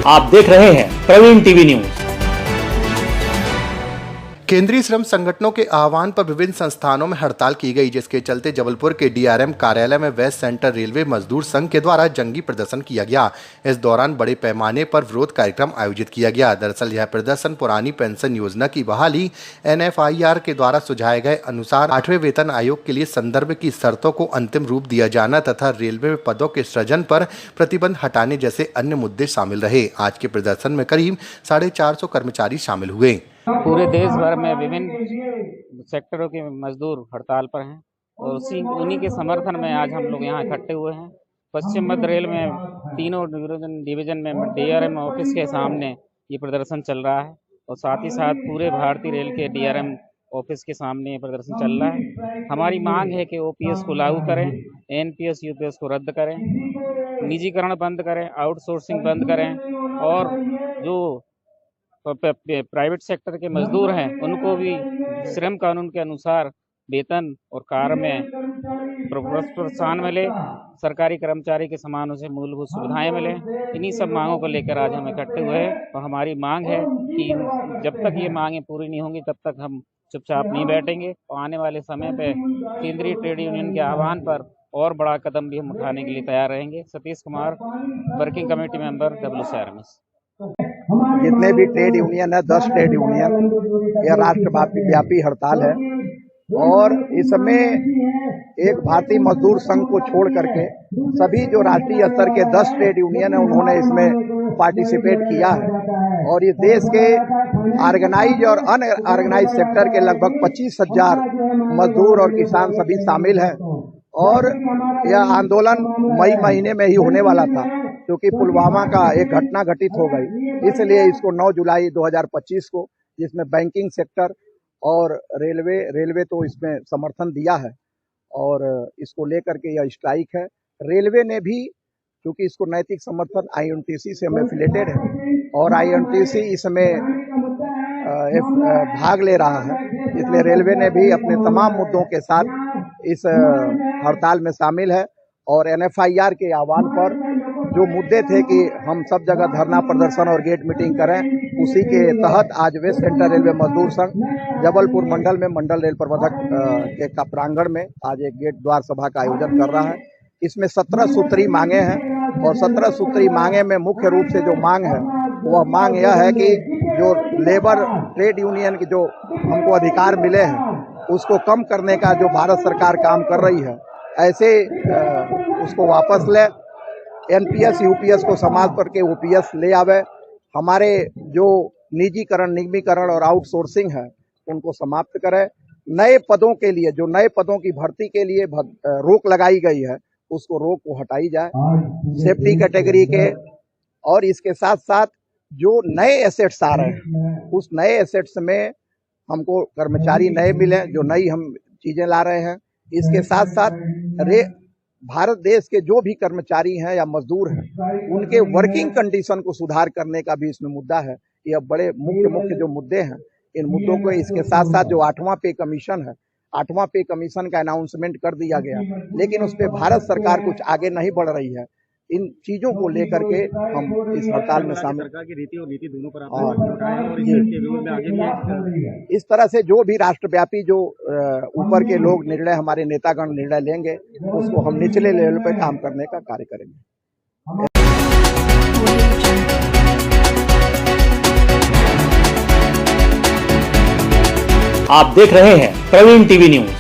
आप देख रहे हैं प्रवीण टीवी न्यूज। केंद्रीय श्रम संगठनों के आह्वान पर विभिन्न संस्थानों में हड़ताल की गई, जिसके चलते जबलपुर के डीआरएम कार्यालय में वेस्ट सेंट्रल रेलवे मजदूर संघ के द्वारा जंगी प्रदर्शन किया गया। इस दौरान बड़े पैमाने पर विरोध कार्यक्रम आयोजित किया गया। दरअसल यह प्रदर्शन पुरानी पेंशन योजना की बहाली NFIR के द्वारा सुझाए गए अनुसार 8वें वेतन आयोग के लिए संदर्भ की शर्तों को अंतिम रूप दिया जाना तथा रेलवे में पदों के सृजन पर प्रतिबंध हटाने जैसे अन्य मुद्दे शामिल रहे। आज के प्रदर्शन में करीब 450 कर्मचारी शामिल हुए। पूरे देश भर में विभिन्न सेक्टरों के मजदूर हड़ताल पर हैं और उन्हीं के समर्थन में आज हम लोग यहाँ इकट्ठे हुए हैं। पश्चिम मध्य रेल में तीनों डिवीजन में DRM ऑफिस के सामने ये प्रदर्शन चल रहा है और साथ ही साथ पूरे भारतीय रेल के DRM ऑफिस के सामने ये प्रदर्शन चल रहा है। हमारी मांग है कि OPS को लागू करें, NPS UPS को रद्द करें, निजीकरण बंद करें, आउटसोर्सिंग बंद करें और जो प्राइवेट सेक्टर के मजदूर हैं उनको भी श्रम कानून के अनुसार वेतन और कार्य में प्रोत्साहन मिले, सरकारी कर्मचारी के समान उसे मूलभूत सुविधाएं मिले। इन्हीं सब मांगों को लेकर आज हम इकट्ठे हुए हैं और हमारी मांग है कि जब तक ये मांगें पूरी नहीं होंगी तब तक हम चुपचाप नहीं बैठेंगे और आने वाले समय पे केंद्रीय ट्रेड यूनियन के आह्वान पर और बड़ा कदम भी हम उठाने के लिए तैयार रहेंगे। Satish Kumar, working committee member, WCRMS। जितने भी ट्रेड यूनियन है 10 ट्रेड यूनियन, यह राष्ट्रव्यापी हड़ताल है और इसमें एक भारतीय मजदूर संघ को छोड़ करके सभी जो राष्ट्रीय स्तर के 10 ट्रेड यूनियन है उन्होंने इसमें पार्टिसिपेट किया है और ये देश के ऑर्गेनाइज और अनऑर्गेनाइज सेक्टर के लगभग 25,000 मजदूर और किसान सभी शामिल हैं और यह आंदोलन मई महीने में ही होने वाला था क्योंकि पुलवामा का एक घटना घटित हो गई, इसलिए इसको 9 जुलाई 2025 को, जिसमें बैंकिंग सेक्टर और रेलवे तो इसमें समर्थन दिया है और इसको लेकर के यह स्ट्राइक है। रेलवे ने भी, क्योंकि इसको नैतिक समर्थन INTC से हम एफिलेटेड है और INTC इसमें भाग ले रहा है, इसलिए रेलवे ने भी अपने तमाम मुद्दों के साथ इस हड़ताल में शामिल है और NFIR के आह्वान पर जो मुद्दे थे कि हम सब जगह धरना प्रदर्शन और गेट मीटिंग करें, उसी के तहत आज वेस्ट सेंट्रल रेलवे मजदूर संघ जबलपुर मंडल में मंडल रेल प्रबंधक के प्रांगण में आज एक गेट द्वार सभा का आयोजन कर रहा है। इसमें 17 सूत्री मांगे हैं और 17 सूत्री मांगे में मुख्य रूप से जो मांग है वह मांग यह है कि जो लेबर ट्रेड यूनियन के जो हमको अधिकार मिले हैं उसको कम करने का जो भारत सरकार काम कर रही है, ऐसे उसको वापस ले, NPS UPS को समाप्त करके OPS ले आवे, हमारे जो निजीकरण, निगमीकरण और आउटसोर्सिंग है उनको समाप्त करें, नए पदों के लिए, जो नए पदों की भर्ती के लिए रोक लगाई गई है उसको रोक को हटाई जाए सेफ्टी कैटेगरी के, और इसके साथ साथ जो नए एसेट्स आ रहे हैं उस नए एसेट्स में हमको कर्मचारी नए मिले, जो नई हम चीजें ला रहे हैं। इसके साथ साथ भारत देश के जो भी कर्मचारी हैं या मजदूर हैं उनके वर्किंग कंडीशन को सुधार करने का भी इसमें मुद्दा है। यह बड़े मुख्य जो मुद्दे हैं, इन मुद्दों को, इसके साथ साथ जो 8वां पे कमीशन है, 8वां पे कमीशन का अनाउंसमेंट कर दिया गया, लेकिन उस पर भारत सरकार कुछ आगे नहीं बढ़ रही है। इन चीजों को लेकर के हम इस हड़ताल में शामिल, सरकार की रीति और नीति दोनों पर और इस तरह से जो भी राष्ट्रव्यापी जो ऊपर के लोग निर्णय, हमारे नेतागण निर्णय लेंगे, उसको हम निचले लेवल पर काम करने का कार्य करेंगे। आप देख रहे हैं प्रवीण टीवी न्यूज।